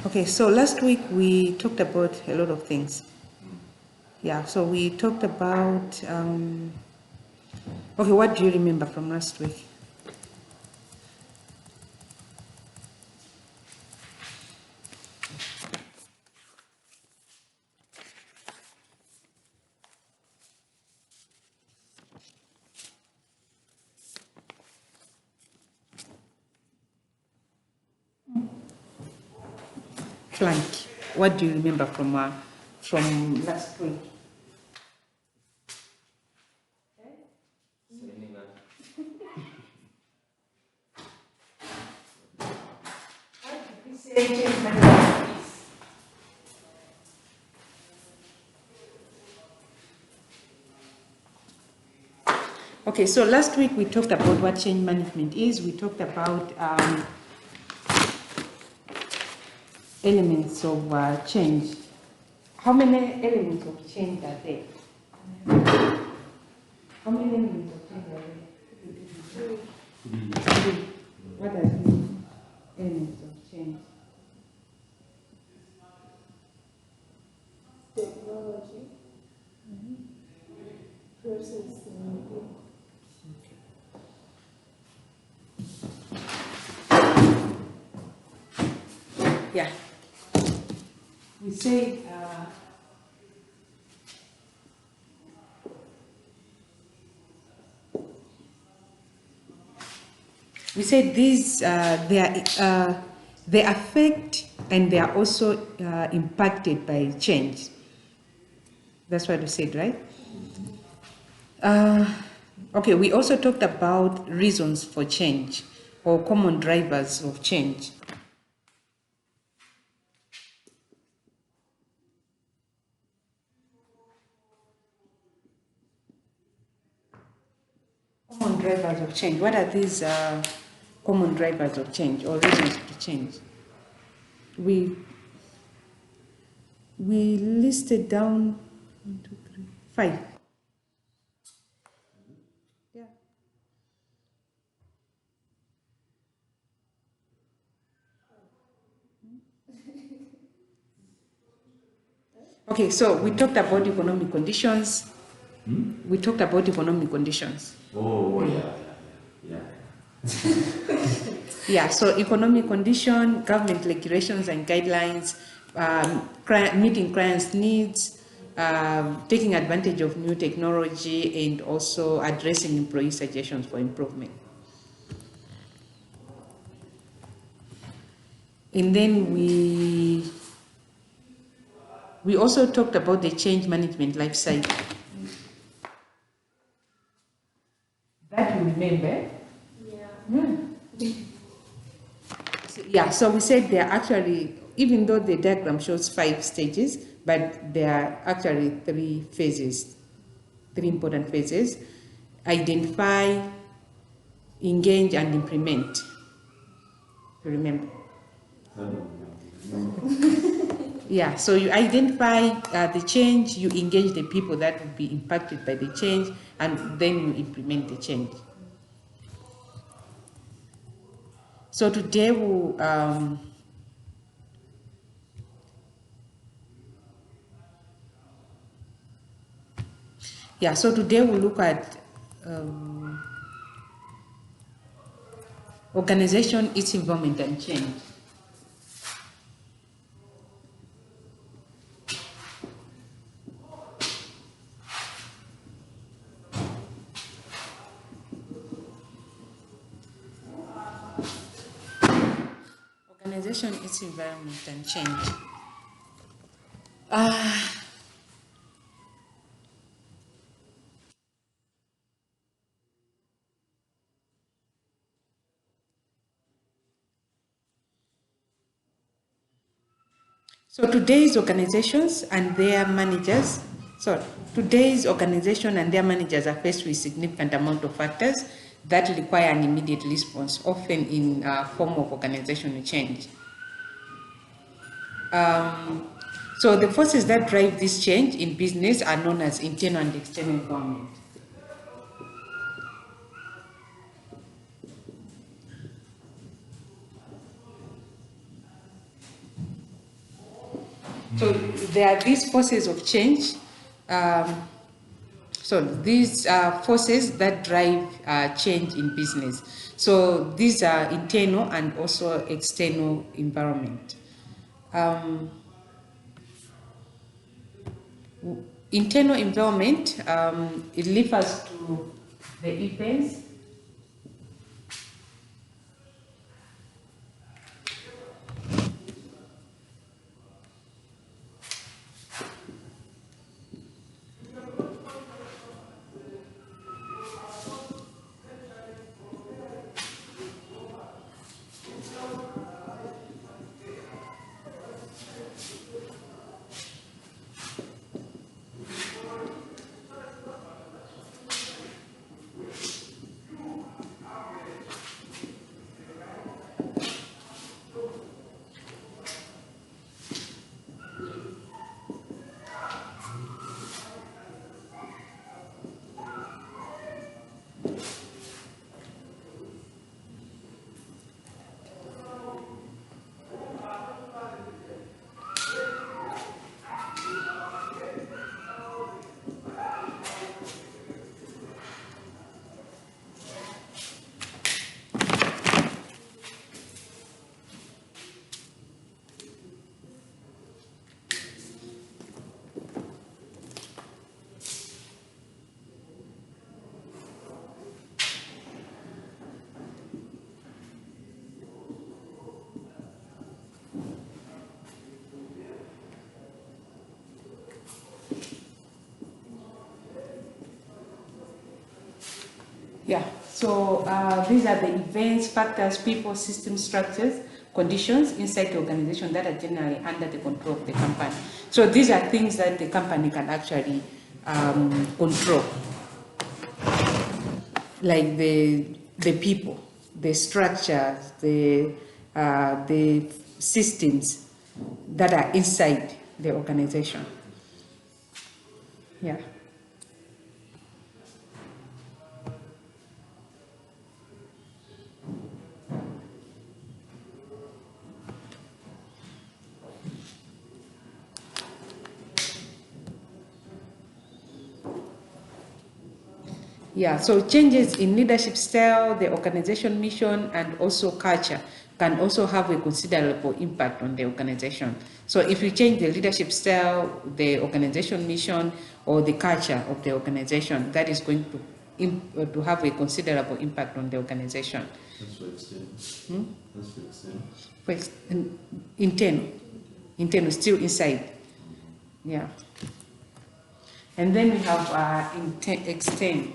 Okay, so last week we talked about a lot of things. Yeah, so we talked about, okay, what do you remember from last week? Flank. What do you remember from last week? Okay, so last week we talked about what change management is. We talked about elements of change. How many elements of change are there? How many elements of change are there? Three. What are these elements of change? Technology, process, and people. Yeah. We say these they affect and they are also impacted by change. That's what we said, right? Okay, we also talked about reasons for change or common drivers of change. Common drivers of change. What are these common drivers of change or reasons to change? We listed down 1, 2, 3, 5. Yeah. Okay, so we talked about economic conditions. We talked about economic conditions. Oh, yeah. Yeah, so economic condition, government regulations and guidelines, meeting clients' needs, taking advantage of new technology, and also addressing employee suggestions for improvement. And then we also talked about the change management life cycle. That you remember? Yeah. Yeah, so we said there are actually, even though the diagram shows 5 stages, but there are actually 3 phases, 3 important phases: identify, engage, and implement. You remember? Yeah, so you identify the change, you engage the people that will be impacted by the change, and then you implement the change. So today we'll today we'll look at organization, its involvement, and change. Organization, its environment, and change. So today's organization and their managers are faced with significant amount of factors that require an immediate response, often in form of organizational change. So the forces that drive this change in business are known as internal and external environment. So there are these forces of change. So these are forces that drive change in business. So these are internal and also external environment. Internal environment, it refers to the events Yeah, so these are the events, factors, people, system structures, conditions inside the organization that are generally under the control of the company. So these are things that the company can actually control, like the people, the structures, the systems that are inside the organization. Yeah. Yeah, so changes in leadership style, the organization mission, and also culture can also have a considerable impact on the organization. So if you change the leadership style, the organization mission, or the culture of the organization, that is going to have a considerable impact on the organization. That's for external. That's for external. First, internal, still inside. Yeah. And then we have external.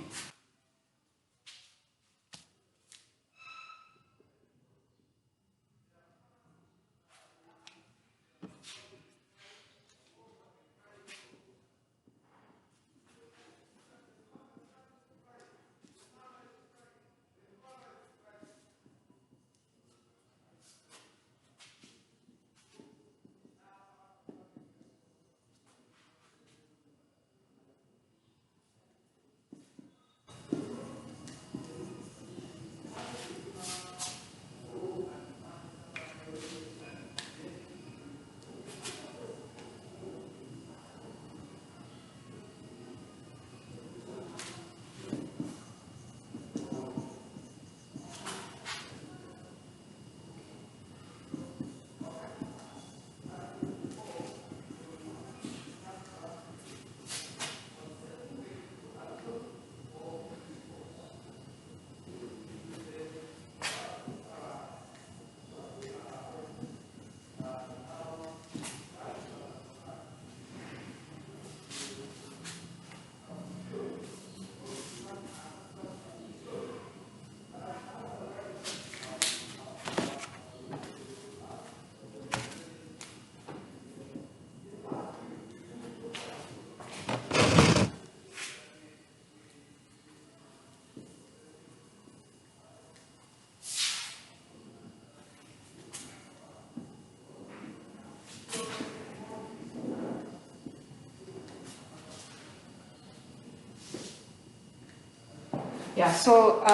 Yeah, so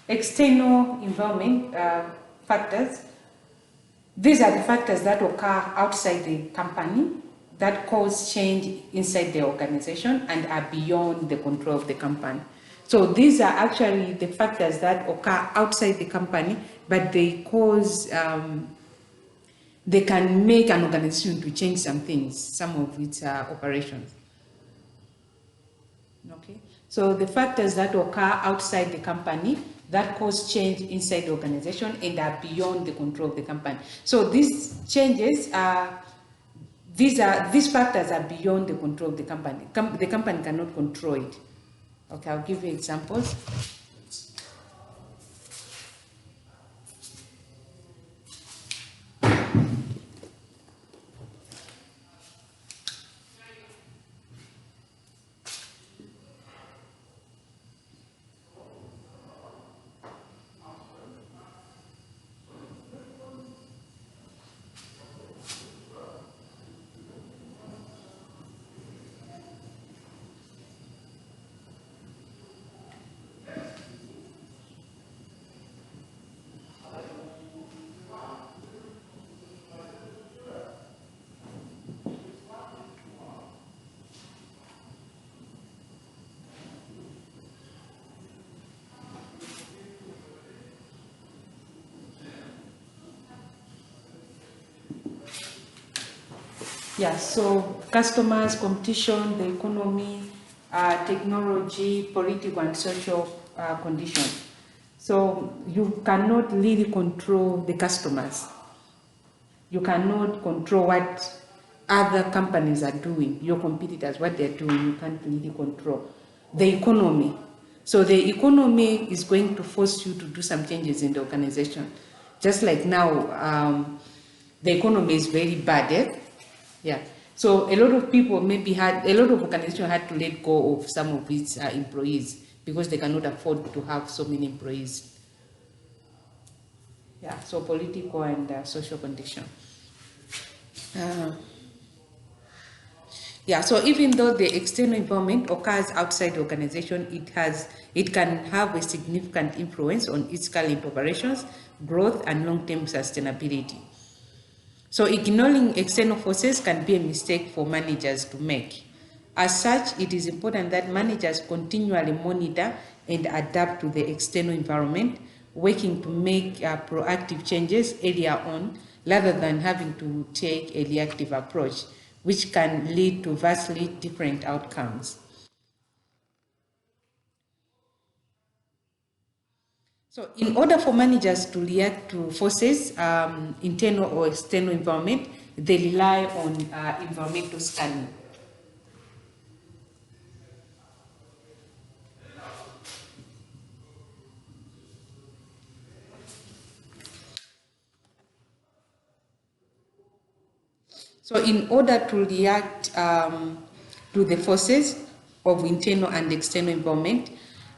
external environment factors, These are the factors that occur outside the company that cause change inside the organization and are beyond the control of the company. So these are actually the factors that occur outside the company, but they cause, they can make an organization to change some things, some of its operations. Okay, so the factors that occur outside the company that cause change inside the organization and are beyond the control of the company. So these changes are, these factors are beyond the control of the company. The company cannot control it. Okay, I'll give you examples. Yeah, so customers, competition, the economy, technology, political and social conditions. So you cannot really control the customers. You cannot control what other companies are doing, your competitors, what they're doing, you can't really control. The economy. So the economy is going to force you to do some changes in the organization. Just like now, the economy is very bad, eh? Yeah. So a lot of people maybe a lot of organizations had to let go of some of its employees because they cannot afford to have so many employees. Yeah, so political and social condition. Yeah, so even though the external environment occurs outside the organization, it can have a significant influence on its current operations, growth, and long-term sustainability. So ignoring external forces can be a mistake for managers to make. As such, it is important that managers continually monitor and adapt to the external environment, working to make proactive changes earlier on rather than having to take a reactive approach, which can lead to vastly different outcomes. So in order for managers to react to forces, internal or external environment, they rely on environmental scanning. So in order to react to the forces of internal and external environment,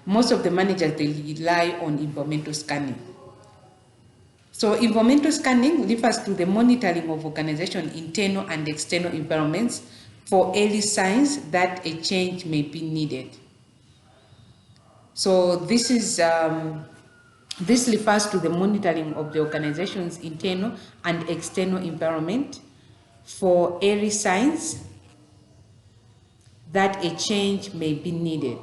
most of the managers, they rely on environmental scanning. So environmental scanning refers to the monitoring of organization internal and external environments for early signs that a change may be needed. So this refers to the monitoring of the organization's internal and external environment for early signs that a change may be needed.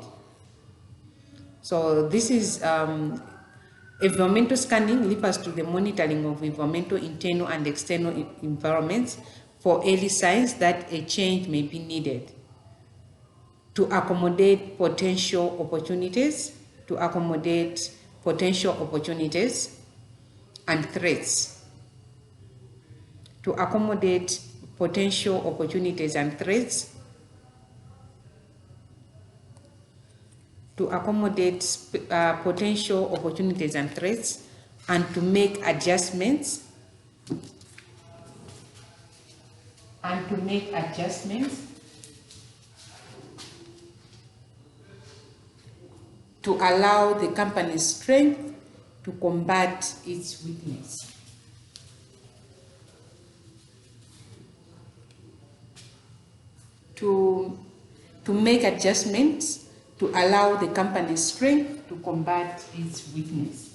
So this is environmental scanning refers to the monitoring of environmental internal and external environments for early signs that a change may be needed to accommodate potential opportunities, and threats. To accommodate potential opportunities and threats, and to make adjustments to allow the company's strength to combat its weakness. To make adjustments to allow the company's strength to combat its weakness.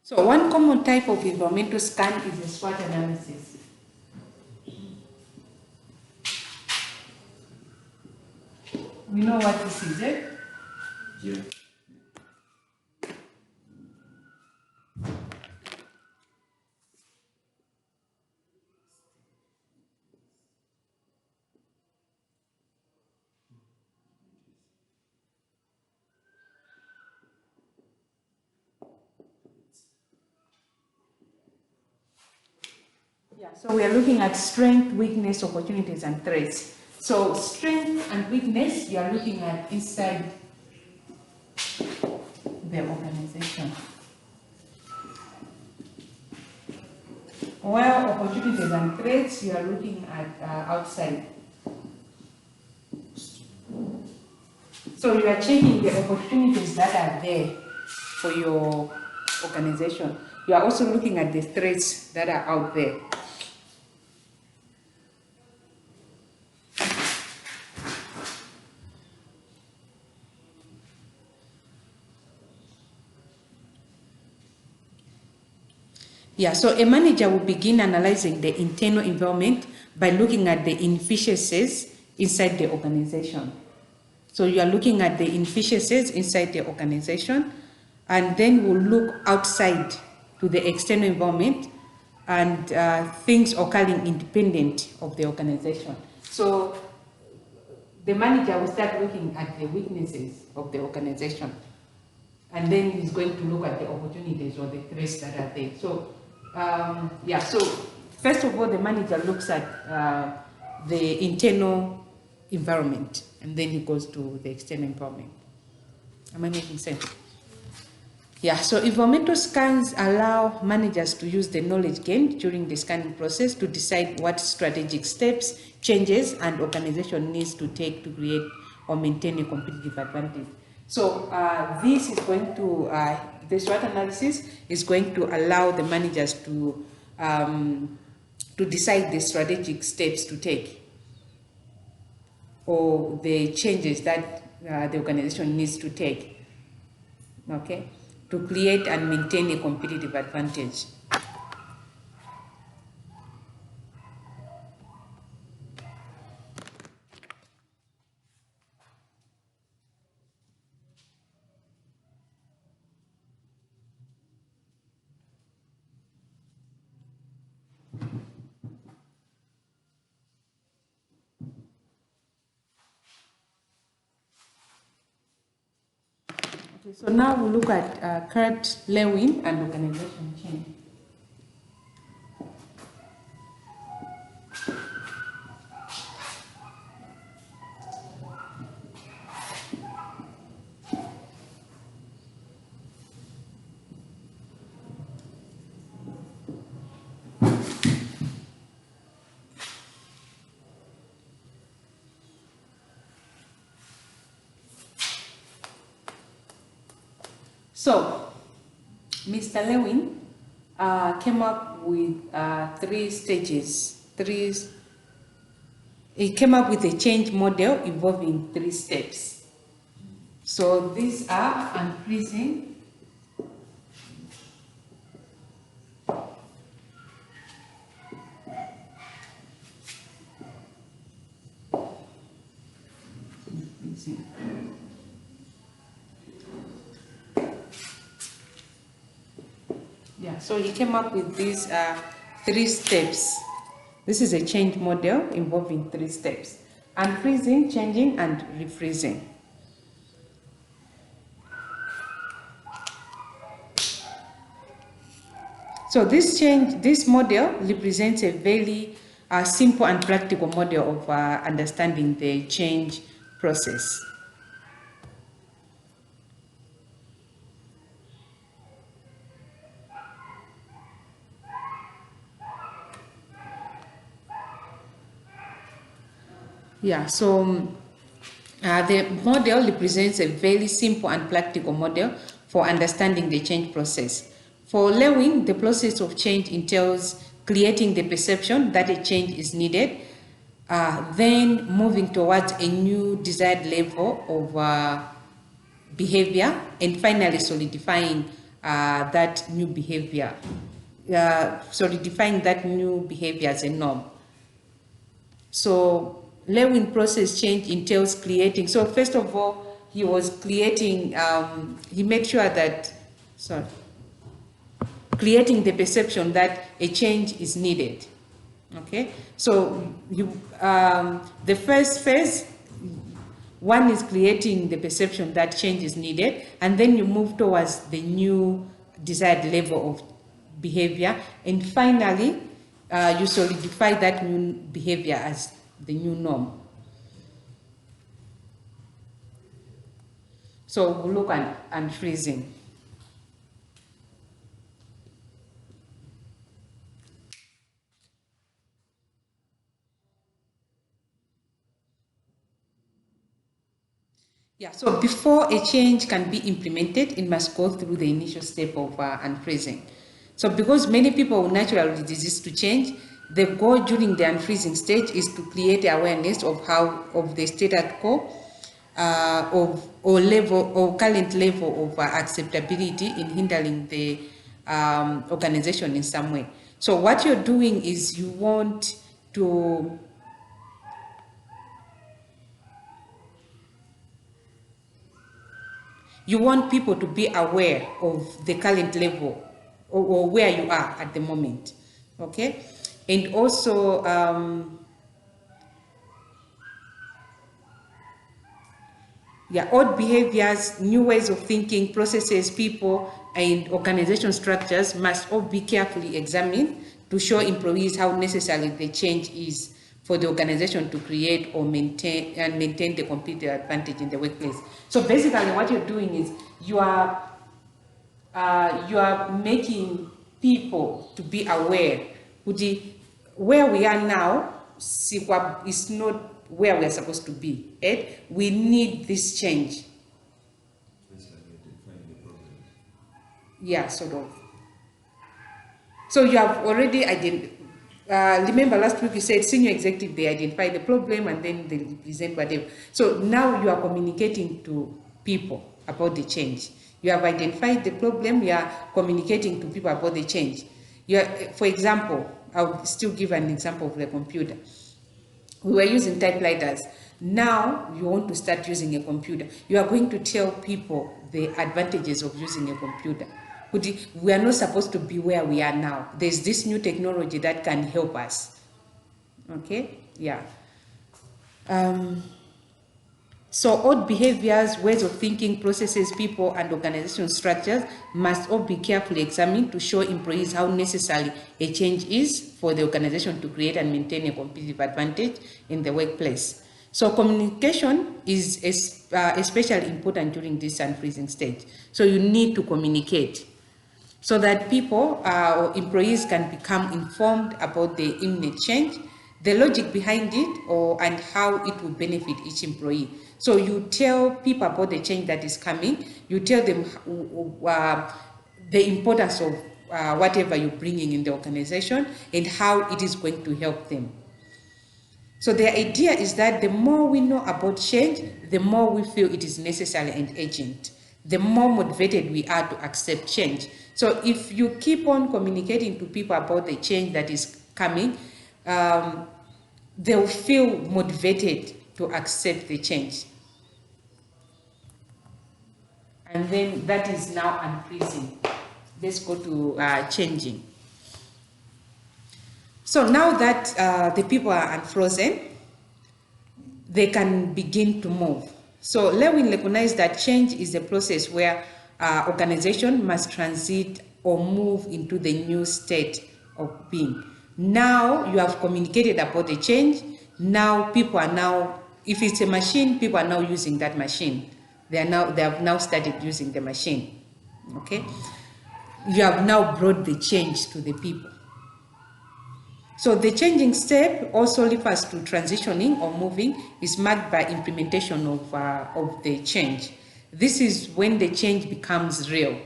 So one common type of environmental scan is a SWOT analysis. We know what this is, eh? Yeah. Yeah, so we are looking at strength, weakness, opportunities, and threats. So strength and weakness, you are looking at inside the organization. While opportunities and threats, you are looking at outside. So you are checking the opportunities that are there for your organization. You are also looking at the threats that are out there. Yeah, so a manager will begin analyzing the internal environment by looking at the inefficiencies inside the organization. So you are looking at the inefficiencies inside the organization, and then we'll look outside to the external environment and things occurring independent of the organization. So the manager will start looking at the weaknesses of the organization, and then he's going to look at the opportunities or the threats that are there. So yeah, so first of all, the manager looks at the internal environment, and then he goes to the external environment. Am I making sense? Yeah, so environmental scans allow managers to use the knowledge gained during the scanning process to decide what strategic steps, changes, and organization needs to take to create or maintain a competitive advantage. So this is going to, the SWOT analysis is going to allow the managers to decide the strategic steps to take or the changes that the organization needs to take, okay, to create and maintain a competitive advantage. Okay, so now we look at Kurt Lewin and organization change. So, Mr. Lewin came up with 3 stages. He came up with a change model involving 3 steps. So these are unfreezing, yeah, so he came up with these 3 steps. This is a change model involving 3 steps: unfreezing, changing, and refreezing. So this model represents a very simple and practical model of understanding the change process. Yeah, so the model represents a very simple and practical model for understanding the change process. For Lewin, the process of change entails creating the perception that a change is needed, then moving towards a new desired level of behavior, and finally solidifying that new behavior, solidifying that new behavior as a norm. So Lewin process change entails creating. So first of all, he was creating, he made sure that, creating the perception that a change is needed. Okay, so the first phase, one is creating the perception that change is needed, and then you move towards the new desired level of behavior, and finally, you solidify that new behavior as the new norm. So we'll look at unfreezing. Yeah, so before a change can be implemented, it must go through the initial step of unfreezing. So because many people will naturally resist to change, the goal during the unfreezing stage is to create awareness of the status quo or current level of acceptability in hindering the organization in some way. So what you're doing is you want people to be aware of the current level or where you are at the moment, okay? And also, old behaviors, new ways of thinking, processes, people, and organization structures must all be carefully examined to show employees how necessary the change is for the organization to create or maintain the competitive advantage in the workplace. So basically what you're doing is you are making people to be aware where we are now is not where we are supposed to be. Right? We need this change. Yeah, sort of. So you have already identified. Remember last week you said senior executive, they identify the problem and then they present whatever. So now you are communicating to people about the change. You have identified the problem, you are communicating to people about the change. For example, I'll still give an example of the computer. We were using typewriters. Now you want to start using a computer. You are going to tell people the advantages of using a computer. We are not supposed to be where we are now. There's this new technology that can help us. Okay? Yeah. So old behaviors, ways of thinking, processes, people, and organization structures must all be carefully examined to show employees how necessary a change is for the organization to create and maintain a competitive advantage in the workplace. So communication is especially important during this unfreezing stage. So you need to communicate so that people or employees can become informed about the imminent change, the logic behind it, and how it will benefit each employee. So you tell people about the change that is coming, you tell them the importance of whatever you're bringing in the organization and how it is going to help them. So the idea is that the more we know about change, the more we feel it is necessary and urgent, the more motivated we are to accept change. So if you keep on communicating to people about the change that is coming, they'll feel motivated to accept the change. And then that is now unfreezing. Let's go to changing. So now that the people are unfrozen, they can begin to move. So Lewin recognized that change is a process where organization must transit or move into the new state of being. Now you have communicated about the change. Now people are now, if it's a machine, people are now using that machine. They have now started using the machine. Okay? You have now brought the change to the people. So the changing step also refers to transitioning or moving, is marked by implementation of the change. This is when the change becomes real.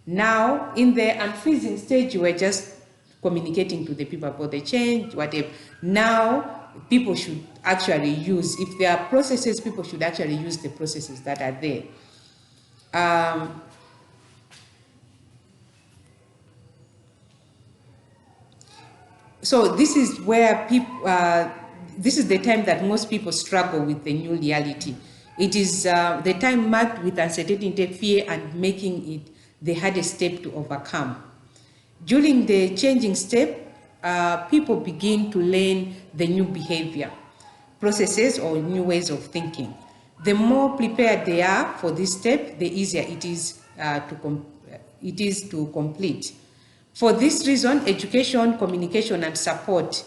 Now, in the unfreezing stage, you were just communicating to the people about the change, whatever. Now, people should actually use, if there are processes, people should actually use the processes that are there. So this is where people, this is the time that most people struggle with the new reality. It is the time marked with uncertainty, fear, and making it the hardest step to overcome. During the changing step, people begin to learn the new behavior, processes, or new ways of thinking. The more prepared they are for this step, the easier it is to complete. For this reason, education, communication, and support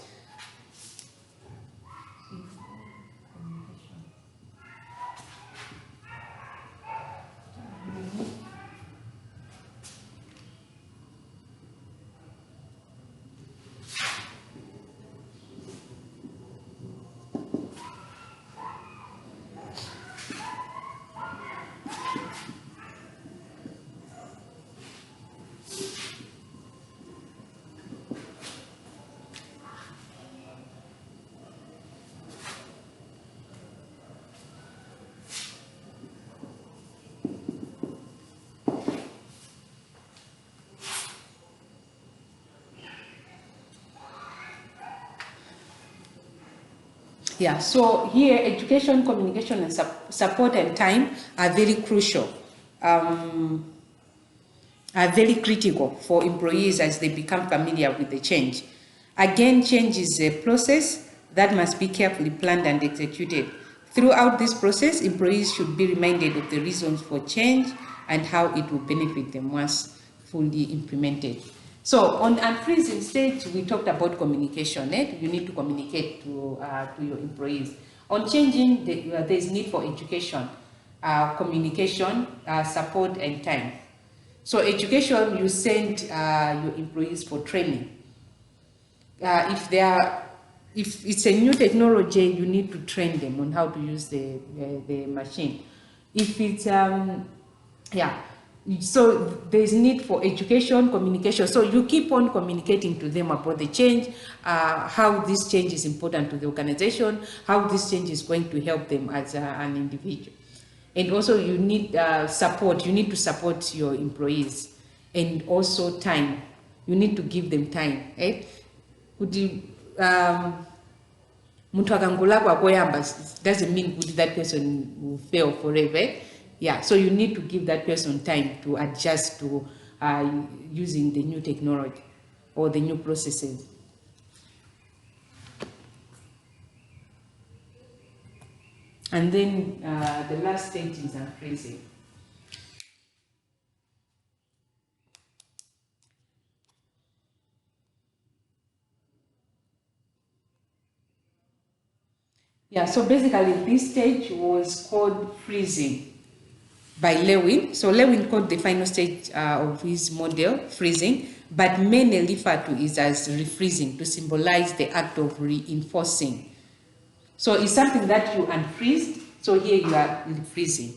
Yeah, so here education, communication, and support and time are very crucial, are very critical for employees as they become familiar with the change. Again, change is a process that must be carefully planned and executed. Throughout this process, employees should be reminded of the reasons for change and how it will benefit them once fully implemented. So on unfreezing stage, we talked about communication. You need to communicate to your employees. On changing, there is need for education, communication, support, and time. So education, you send your employees for training. If it's a new technology, you need to train them on how to use the machine. If it's so there's need for education, communication. So you keep on communicating to them about the change, how this change is important to the organization, how this change is going to help them as an individual. And also you need support. You need to support your employees, and also time. You need to give them time. Kuti muntu akangolakwa koyamba doesn't mean that person will fail forever. Yeah, so you need to give that person time to adjust to using the new technology or the new processes. And then the last stage is unfreezing. Yeah, so basically this stage was called freezing by Lewin. So Lewin called the final stage of his model freezing, but many refer to it as refreezing to symbolize the act of reinforcing. So it's something that you unfreeze, so here you are refreezing.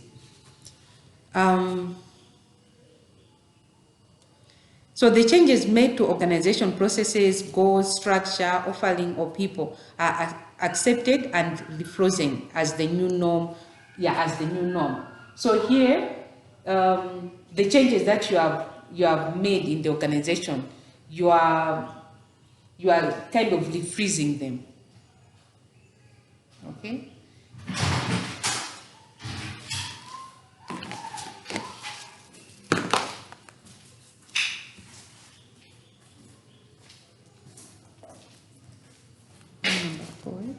So the changes made to organization processes, goals, structure, offering, or people are accepted and refrozen as the new norm. Yeah, as the new norm. So here, the changes that you have made in the organization, you are kind of refreezing them. Okay. Forward.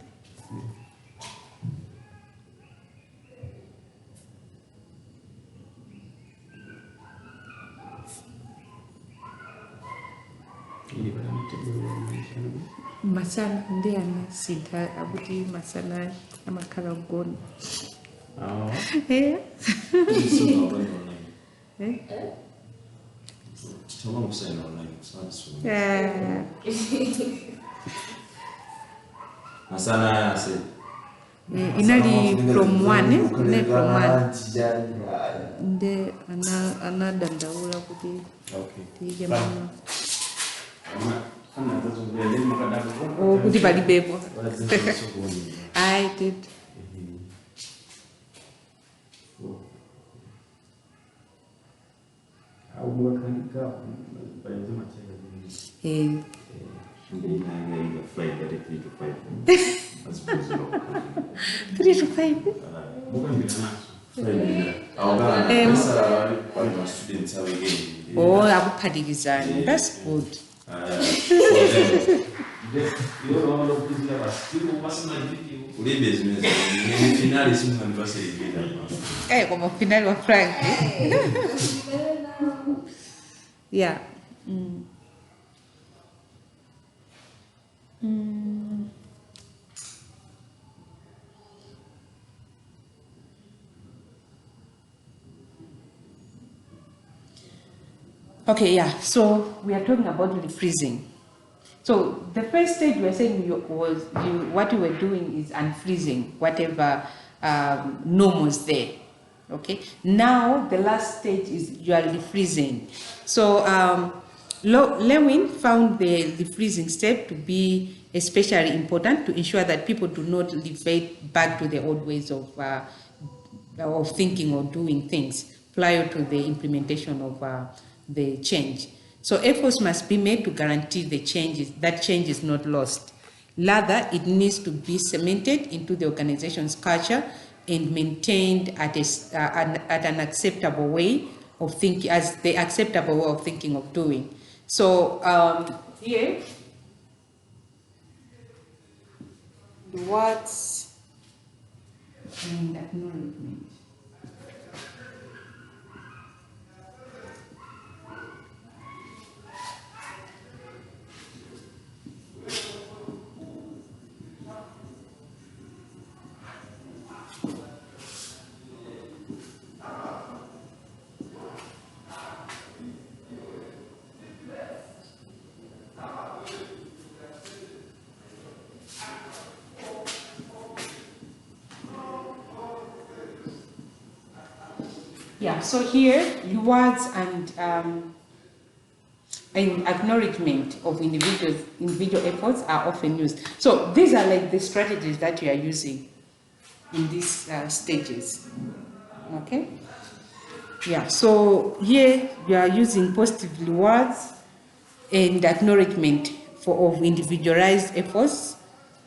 Masana ndiye anasita abuti masana amakala ugoni. Oh. Eh? Tell them saying online. It's nice. Asana, I said. Inali from one, ne from one. Nde anadandaula kuti tije mama. Oh, kuti bali bebo. I did. Hindi flight dari 3 to 5. As opposed to 3 to 5. students are again. Oh, akuphatikizayo. That's good. Uli business. Ni finali simu anniversary bila. Como final wa Frank. Yeah. Okay, yeah. So we are talking about refreezing. So the first stage we are saying what you were doing is unfreezing whatever norm was there. Okay. Now the last stage is you are refreezing. So Lewin found the refreezing step to be especially important to ensure that people do not revert back to the old ways of thinking or doing things prior to the implementation of the change. So efforts must be made to guarantee that change is not lost. Rather, it needs to be cemented into the organization's culture and maintained at an acceptable way of thinking, as the acceptable way of thinking of doing. So here, the words and acknowledgement. Yeah, so here rewards and acknowledgement of individual efforts are often used. So these are like the strategies that you are using in these stages. Okay. Yeah. So here you are using positive rewards and acknowledgement of individualized efforts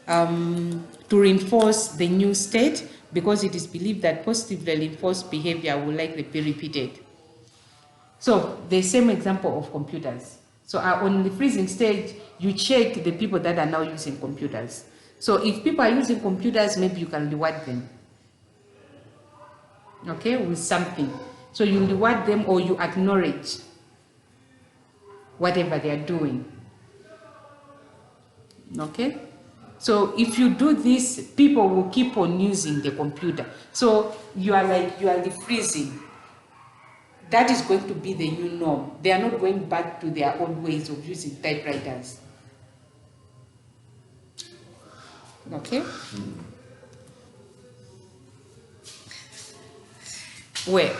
to reinforce the new state, because it is believed that positively reinforced behavior will likely be repeated. So the same example of computers. So on the freezing stage, you check the people that are now using computers. So if people are using computers, maybe you can reward them, okay, with something. So you reward them or you acknowledge whatever they are doing. Okay? So if you do this, people will keep on using the computer. So you are refreezing. That is going to be the new norm. They are not going back to their old ways of using typewriters. Okay? Where?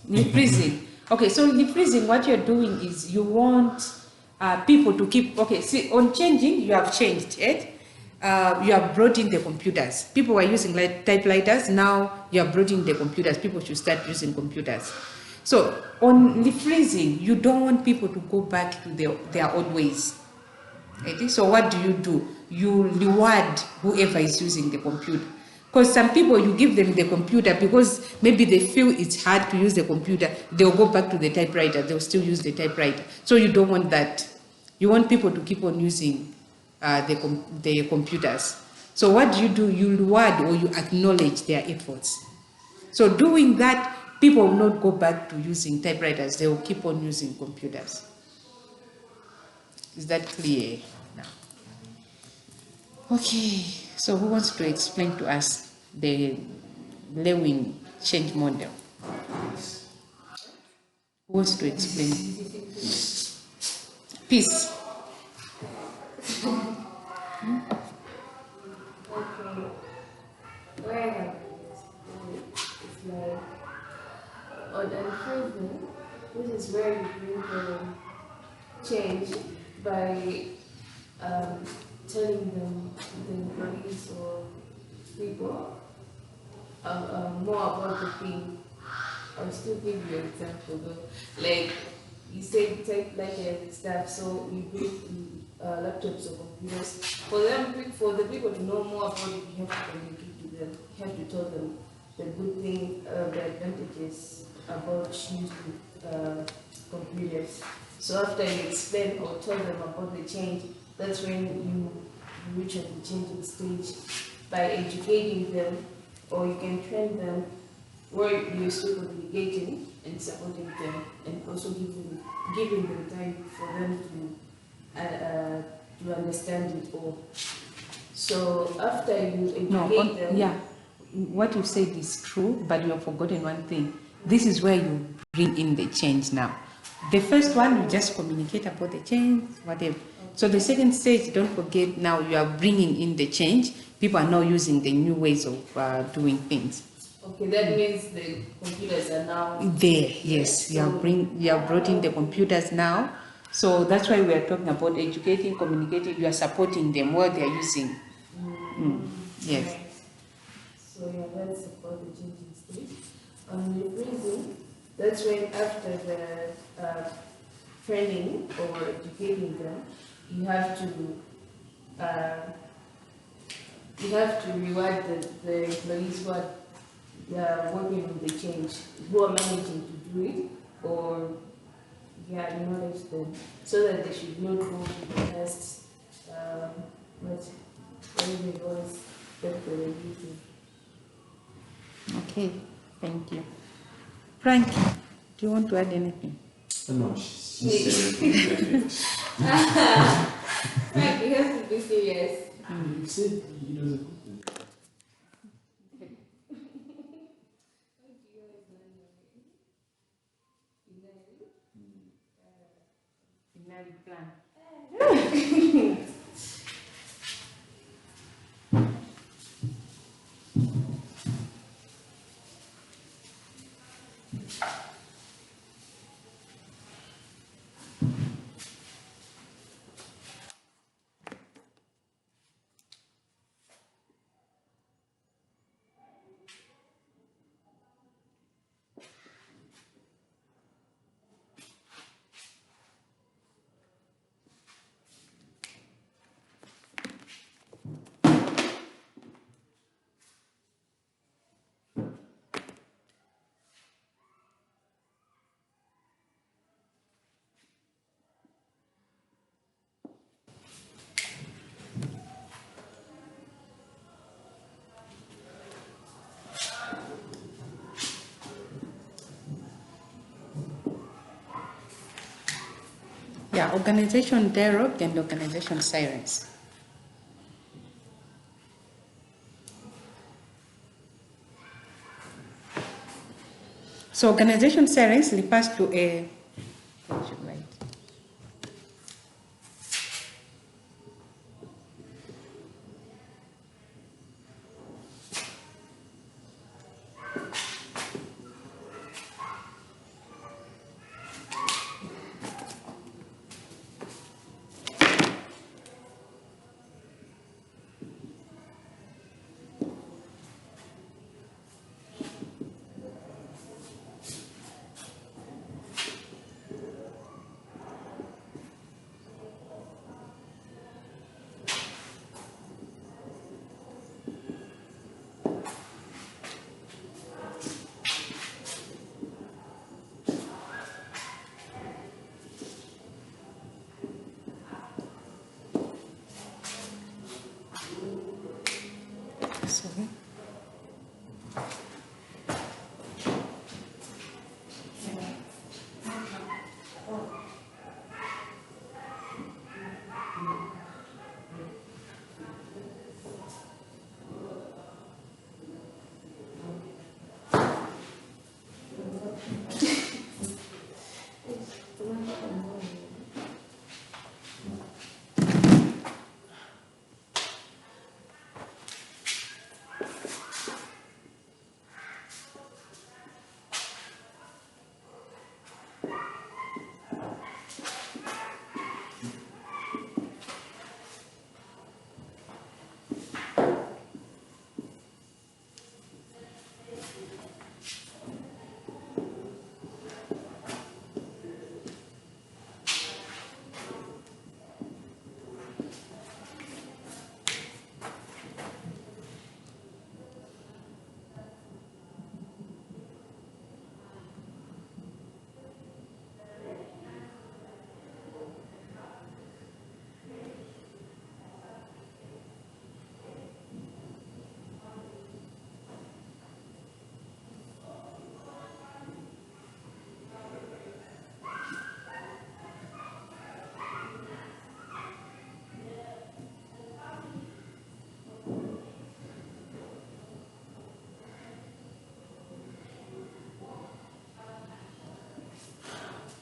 Refreezing. Okay, so refreezing, what you're doing is you want people to keep, okay, see, on changing, you have changed it. You have brought in the computers. People were using typewriters, now you have brought in the computers. People should start using computers. So on refreezing, you don't want people to go back to their old ways. Okay? So what do? You reward whoever is using the computer. Because some people, you give them the computer because maybe they feel it's hard to use the computer, they'll go back to the typewriter, they'll still use the typewriter. So you don't want that. You want people to keep on using the computers. So what do? You reward or you acknowledge their efforts. So doing that, people will not go back to using typewriters, they will keep on using computers. Is that clear now? Okay, so who wants to explain to us the Lewin change model? Who wants to explain? Peace. Okay. Where it's like on unfreezing, which is where you bring the change by telling them, the employees or people more about the thing. I'll still give you an example though. Like you say take like stuff, so you bring laptops or computers. For the people to know more about it, you have to communicate to them. You have to tell them the good thing, the advantages about using computers. So after you explain or tell them about the change, that's when you reach at the changing stage by educating them, or you can train them where you're still communicating and supporting them, and also giving them time for them to understand it all. So after you educate them, yeah, what you said is true, but you have forgotten one thing. This is where you bring in the change now. The first one, you just communicate about the change, whatever. So the second stage, don't forget, now you are bringing in the change. People are now using the new ways of doing things. okay, that means the computers are now There, yes, you have brought in the computers now. So that's why we are talking about educating, communicating. You are supporting them while they are using. Yes. Right. So yeah, that's about the changing stage. On the freezing, that's when after the training or educating them, you have to reward the employees who are working on the change, who are managing to do it, or acknowledge them, so that they should not go to the tests, whatever it was that they were using. Okay, thank you. Frank, do you want to add anything? No, she said it. Frank, you have to be serious. You said it was a good thing. Yeah, organization dialogue and organization sirens. So organization sirens refers to a, what should I write?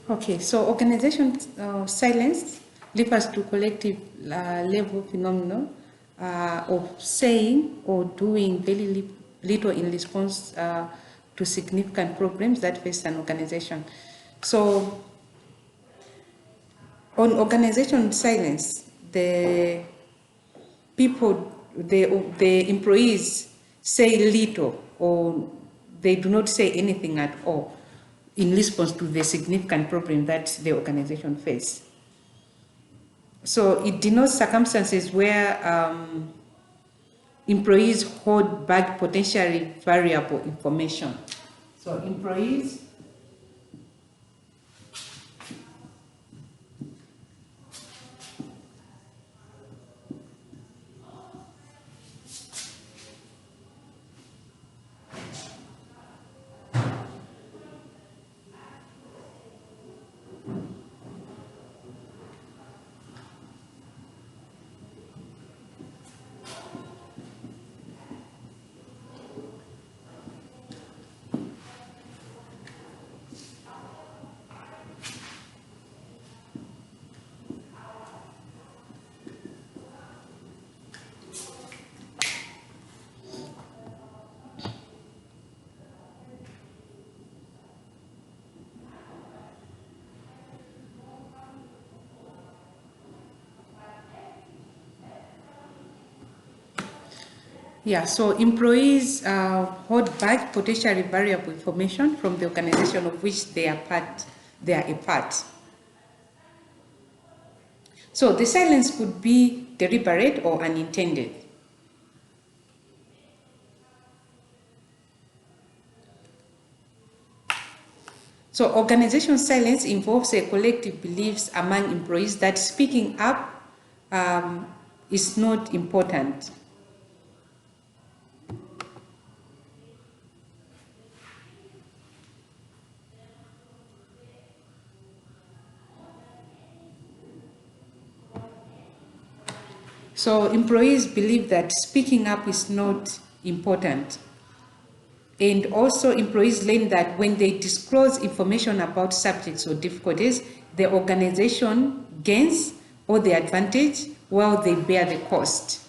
Okay, so organization silence refers to collective level phenomenon of saying or doing very little in response to significant problems that face an organization. So, on organization silence, the people, the employees say little or they do not say anything at all in response to the significant problem that the organization faces. So it denotes circumstances where employees hold back potentially variable information. So employees Yeah, so employees hold back potentially variable information from the organization of which they are a part. So the silence could be deliberate or unintended. So organization silence involves a collective beliefs among employees that speaking up is not important. So employees believe that speaking up is not important. And also employees learn that when they disclose information about subjects or difficulties, the organization gains all the advantage while they bear the cost.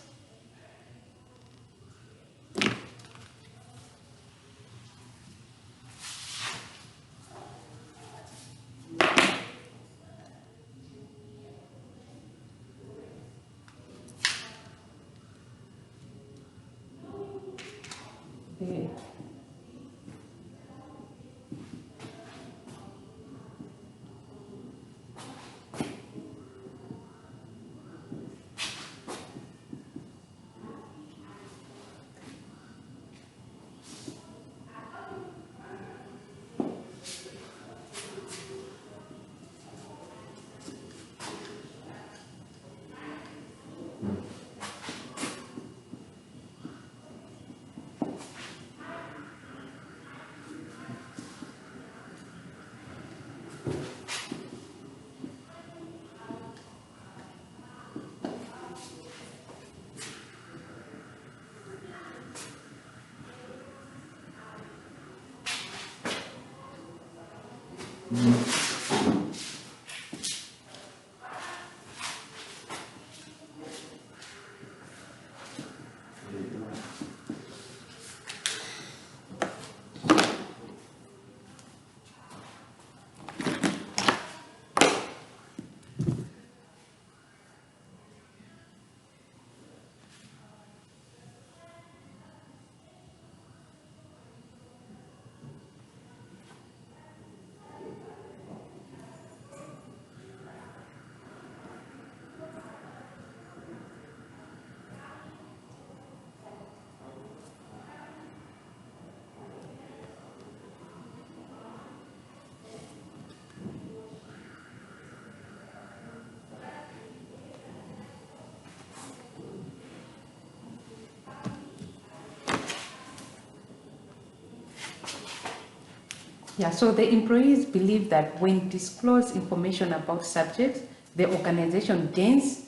Yeah, so the employees believe that when disclosed information about subjects, the organization gains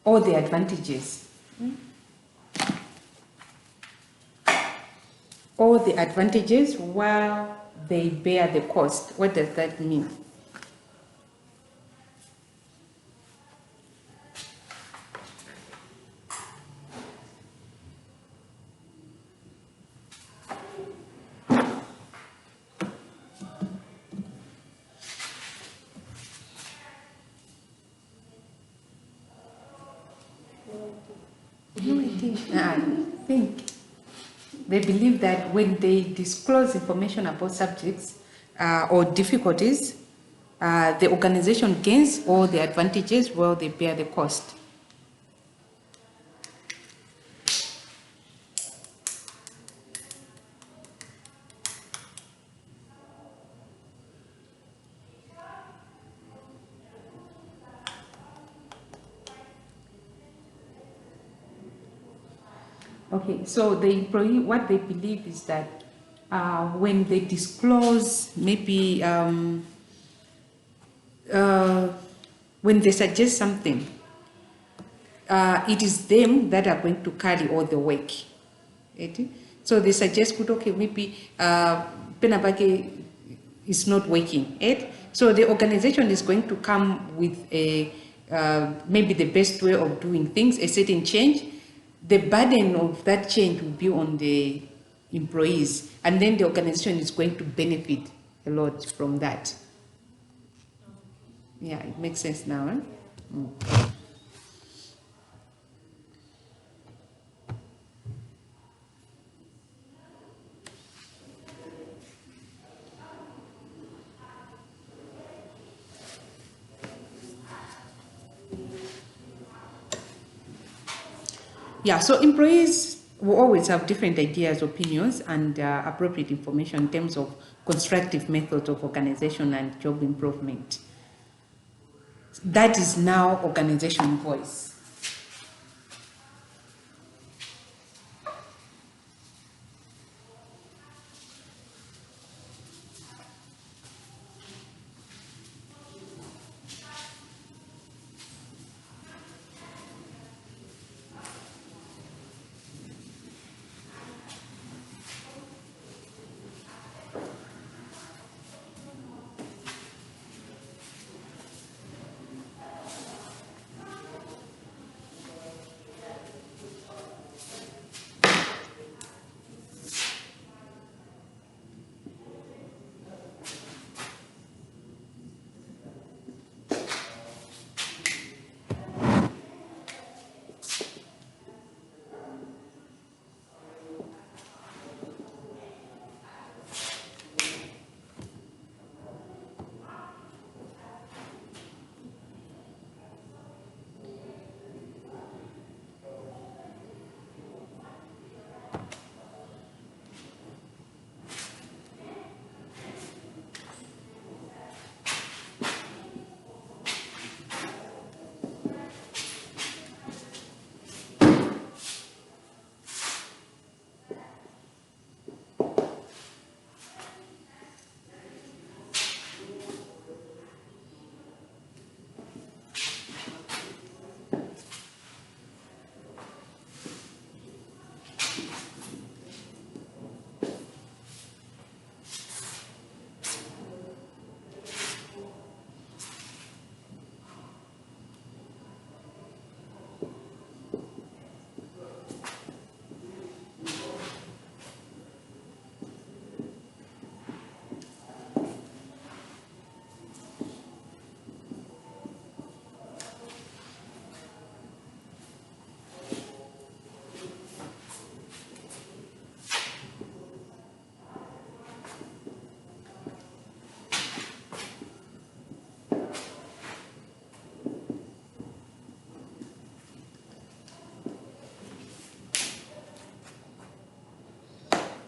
all the advantages. All the advantages while they bear the cost. What does that mean? No, I think they believe that when they disclose information about subjects or difficulties, the organization gains all the advantages while they bear the cost. Okay, so the employee, what they believe is that when they disclose, maybe when they suggest something, it is them that are going to carry all the work. Right? So they suggest, okay, maybe Penabake is not working. Right? So the organization is going to come with a maybe the best way of doing things, a certain change. The burden of that change will be on the employees, and then the organization is going to benefit a lot from that. Yeah, it makes sense now. Huh? Mm. Yeah, so employees will always have different ideas, opinions, and appropriate information in terms of constructive methods of organization and job improvement. That is now organization voice.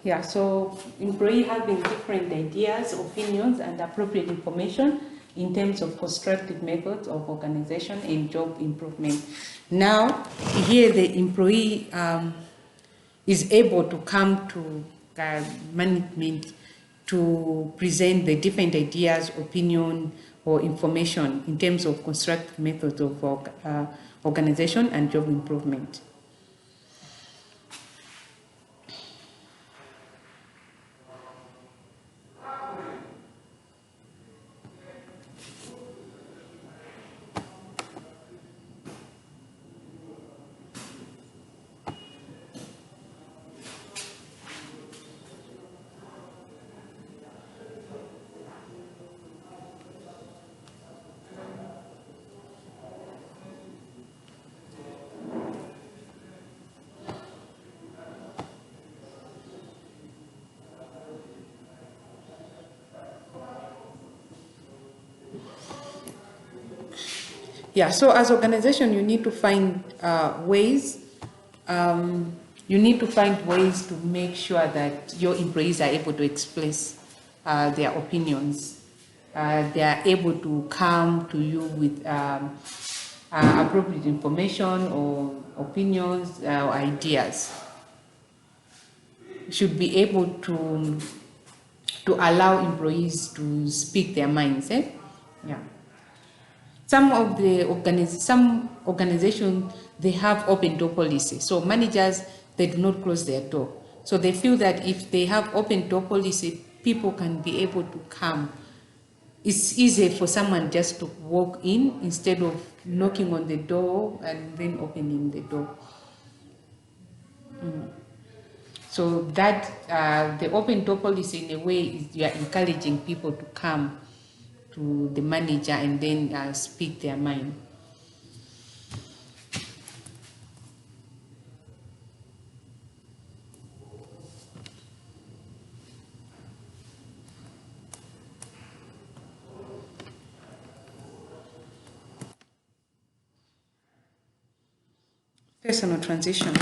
Yeah, so employee having different ideas, opinions, and appropriate information in terms of constructive methods of organization and job improvement. Now, here the employee is able to come to management to present the different ideas, opinion, or information in terms of constructive methods of organization and job improvement. Yeah, so as organization, you need to find ways. You need to find ways to make sure that your employees are able to express their opinions. They are able to come to you with appropriate information or opinions or ideas. You should be able to allow employees to speak their minds. Yeah. Some organizations, they have open door policy. So managers, they do not close their door. So they feel that if they have open door policy, people can be able to come. It's easy for someone just to walk in instead of knocking on the door and then opening the door. So that the open door policy, in a way, is you are encouraging people to come to the manager and then speak their mind. Personal transition.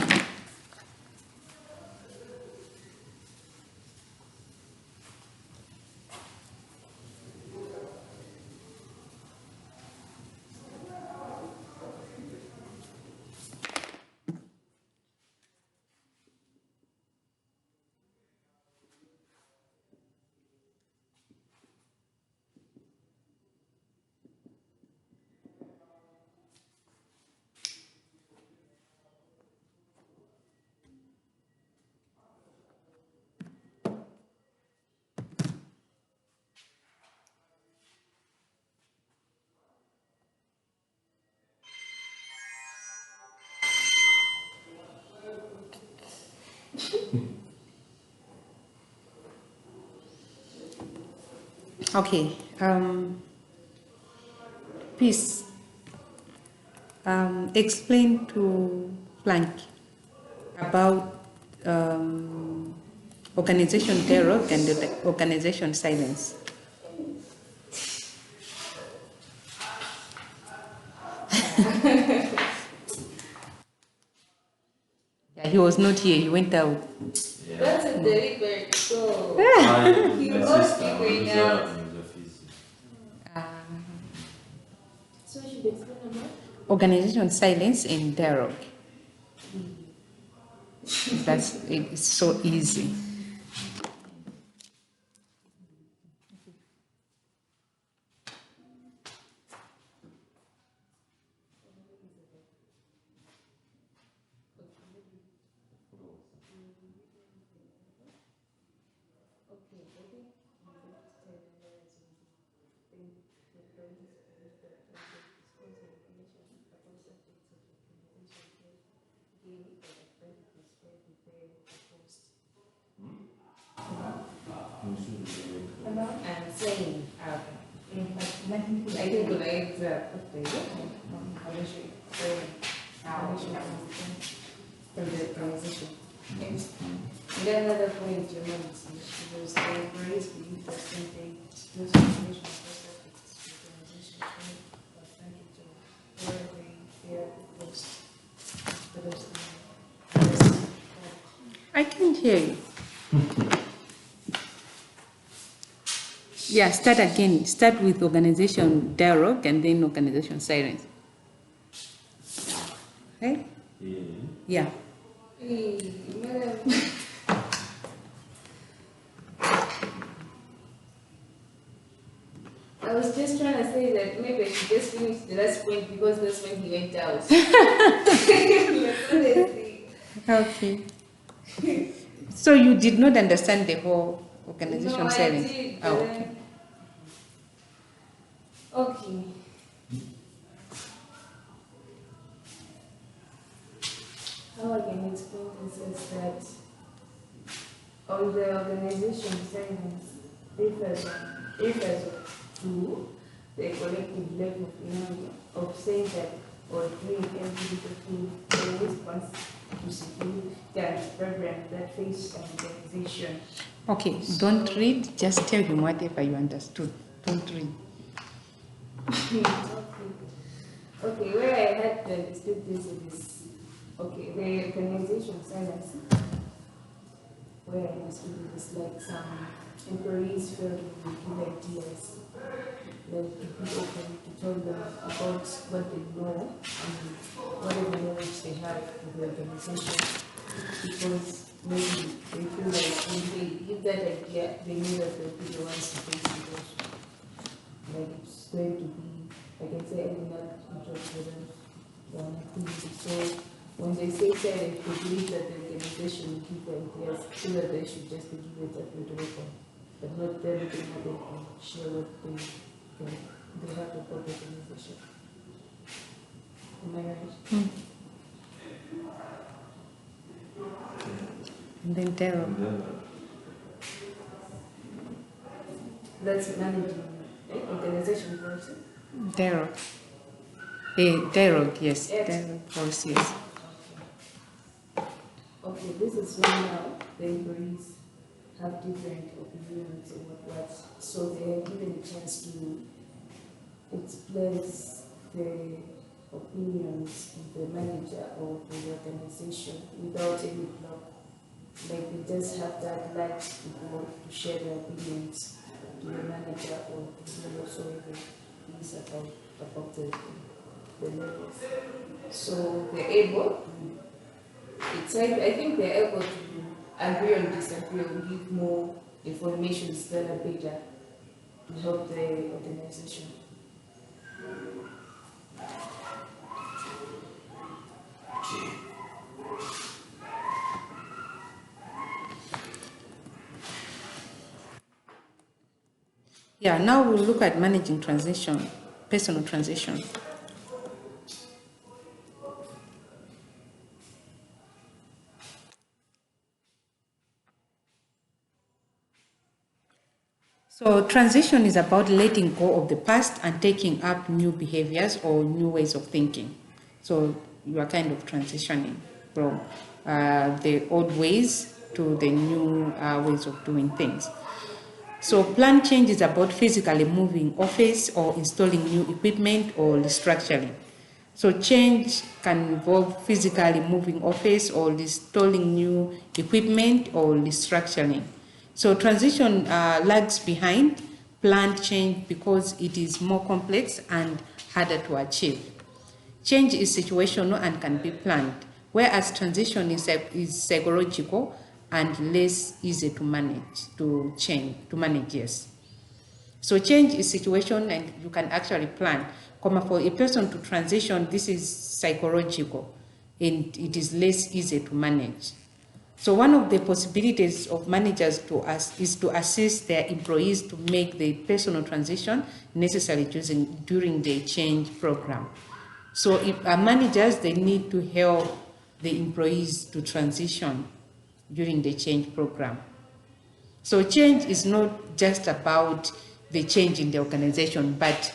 Okay. Please explain to Plank about organization dialogue and the organization silence. Yeah, he was not here. He went out. Yeah. That's a deliberate so. My You sister, all figuring user out. in the office. So you should explain about? Organization silence and dialogue. It's so easy. I'm saying, I think like the from the transition. And then another point you mentioned, was the employees believe that something this information process organization where they are post. I can't hear you. Yeah, start again. Start with organization dialogue and then organization silence. Okay? Yeah. Hey, madam. I was just trying to say that maybe I should just finish the last point because that's when he went out. Okay. So you did not understand the whole organization No, I silence? did, Oh, but okay. Okay. How I can explain this is that on the organization silence refers to the collective level of saying that or doing everything in response to significant programs that face an organization. Okay, don't read, just tell him whatever you understood. Don't read. Okay, where I had understood this is, okay, the organization silence, where I understood it is like some employees feel to give ideas, like to be open to tell them about what they know and whatever knowledge they have with the organization, because maybe they feel like when they give that idea, they know that they'll be the ones to face it also. Like it's going to be, I can say, not job for them, one activity. So when they say silent, they believe that the organization will give ideas so that they should just give it that way to work on, but not them being able to share what they have about the organization. Am I right? And then Daryl. And then, That's managing organization person. Daryl. Daryl, yes. Yes. Daryl Force, yes. Okay, this is when now the employees have different opinions and what, so they are given a chance to express their opinions to the manager or to the organization without any block. Like they just have that right to go to share their opinions to the manager or to whoever is about the levels. So they're able to, it's like, I think they're able to agree or disagree or give more information that are better to help the organization. okay. Yeah, now we'll look at managing transition, personal transition. So transition is about letting go of the past and taking up new behaviors or new ways of thinking. So you are kind of transitioning from the old ways to the new ways of doing things. So plan change is about physically moving office or installing new equipment or restructuring. So change can involve physically moving office or installing new equipment or restructuring. So transition lags behind planned change because it is more complex and harder to achieve. Change is situational and can be planned, whereas transition is psychological and less easy to manage, yes. So change is situation and you can actually plan. For a person to transition, this is psychological and it is less easy to manage. So one of the possibilities of managers is to assist their employees to make the personal transition necessary during the change program. So if managers, they need to help the employees to transition during the change program. So change is not just about the change in the organization, but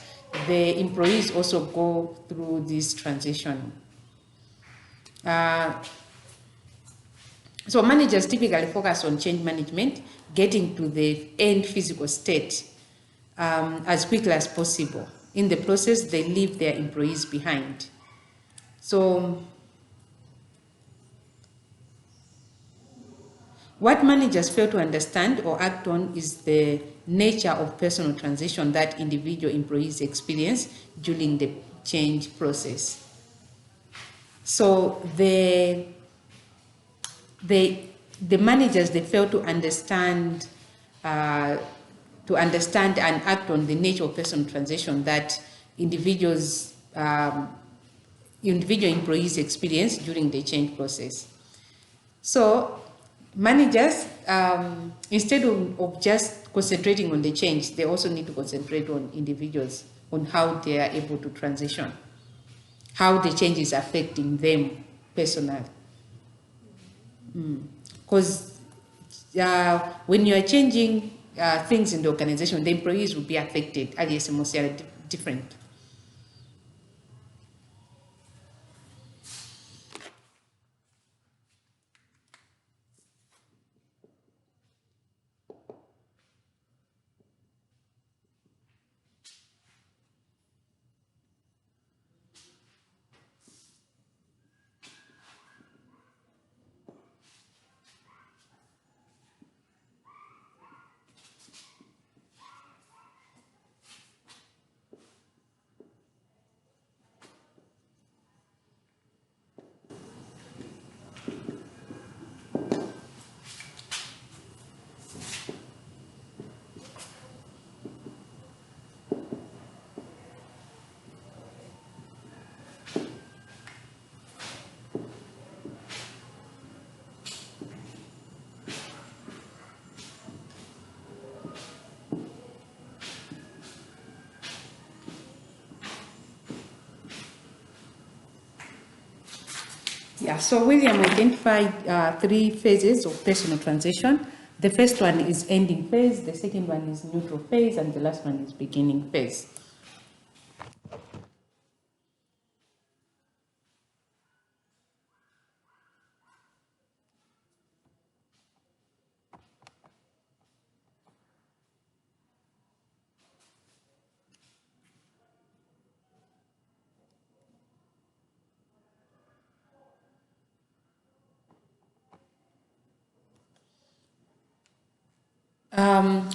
the employees also go through this transition. So managers typically focus on change management, getting to the end physical state as quickly as possible. In the process, they leave their employees behind. So what managers fail to understand or act on is the nature of personal transition that individual employees experience during the change process. So the managers, they fail to understand and act on the nature of personal transition that individual employees experience during the change process. So managers, instead of just concentrating on the change, they also need to concentrate on individuals, on how they are able to transition, how the change is affecting them personally. Because when you are changing things in the organization, the employees will be affected. Alias, different. Yeah, so William identified 3 phases of personal transition. The first one is ending phase, the second one is neutral phase, and the last one is beginning phase.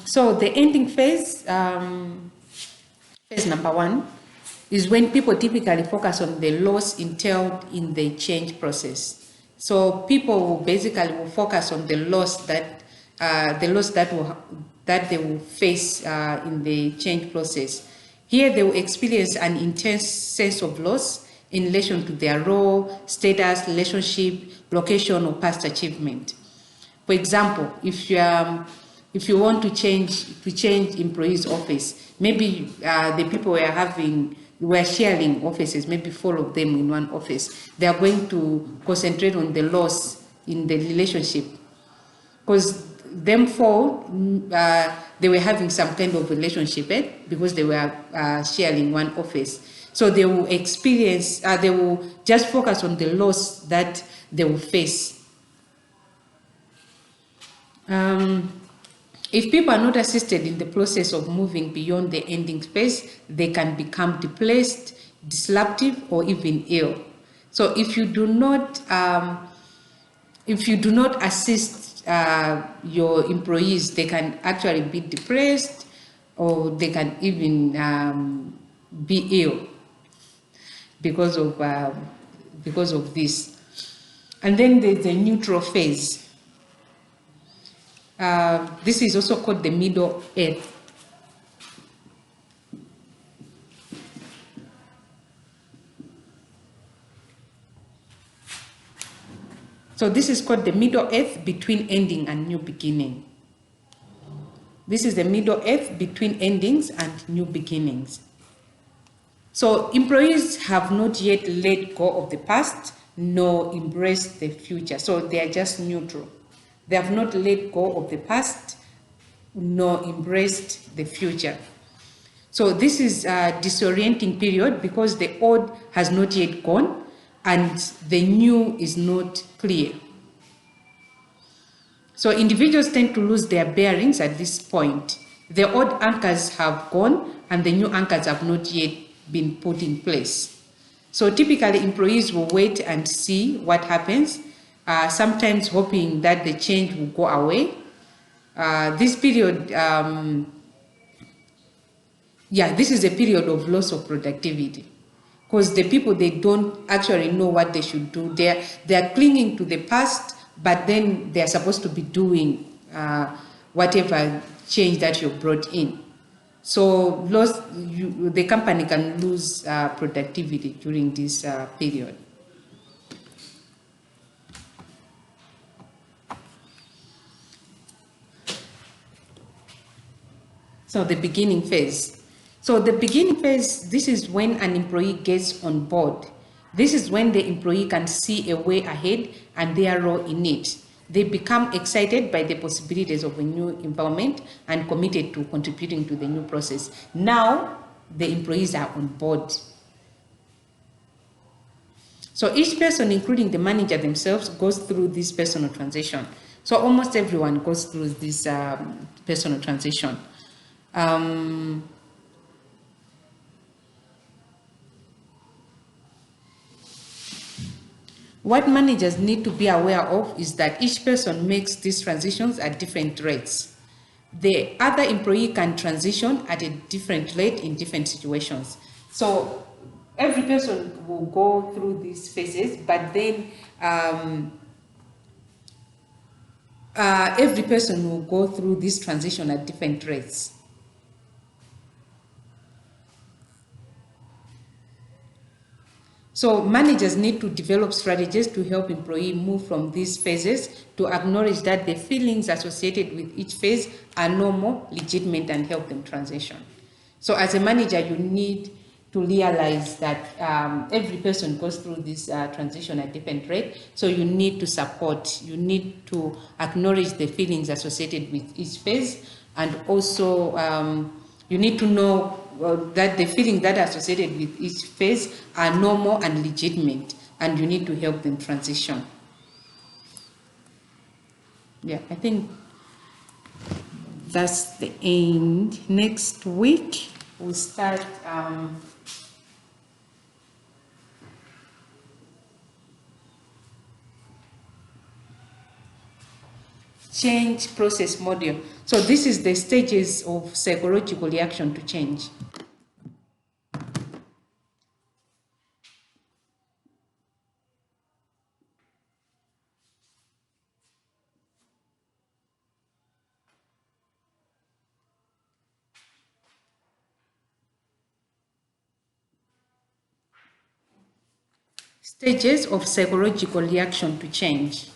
So the ending phase, phase number 1, is when people typically focus on the loss entailed in the change process. So people will basically will focus on the loss that that they will face in the change process. Here they will experience an intense sense of loss in relation to their role, status, relationship, location, or past achievement. For example, if you want to change employees' office, maybe the people were sharing offices, maybe 4 of them in one office. They are going to concentrate on the loss in the relationship, because them 4 they were having some kind of relationship because they were sharing one office. So they will experience, they will just focus on the loss that they will face. If people are not assisted in the process of moving beyond the ending phase, they can become displaced, disruptive, or even ill. So if you do not assist your employees, they can actually be depressed, or they can even be ill because of this. And then there's the neutral phase. This is also called the middle earth. So this is called the middle earth between ending and new beginning. This is the middle earth between endings and new beginnings. So employees have not yet let go of the past nor embraced the future. So they are just neutral. They have not let go of the past nor embraced the future. So this is a disorienting period because the old has not yet gone and the new is not clear. So individuals tend to lose their bearings at this point. The old anchors have gone and the new anchors have not yet been put in place. So typically employees will wait and see what happens, sometimes hoping that the change will go away. This period, this is a period of loss of productivity, because the people, they don't actually know what they should do. They are clinging to the past, but then they are supposed to be doing whatever change that you brought in. So the company can lose productivity during this period. So the beginning phase. So the beginning phase, this is when an employee gets on board. This is when the employee can see a way ahead and their role in it. They become excited by the possibilities of a new environment and committed to contributing to the new process. Now, the employees are on board. So each person, including the manager themselves, goes through this personal transition. So almost everyone goes through this personal transition. What managers need to be aware of is that each person makes these transitions at different rates. The other employee can transition at a different rate in different situations. So every person will go through these phases, but then every person will go through this transition at different rates. So managers need to develop strategies to help employees move from these phases, to acknowledge that the feelings associated with each phase are normal, legitimate, and help them transition. So as a manager, you need to realize that every person goes through this transition at different rate. So you need to support, you need to acknowledge the feelings associated with each phase, and also you need to know that the feelings that are associated with each phase are normal and legitimate, and you need to help them transition. Yeah, I think that's the end. Next week, we'll start change process module. So this is the stages of psychological reaction to change. Stages of psychological reaction to change.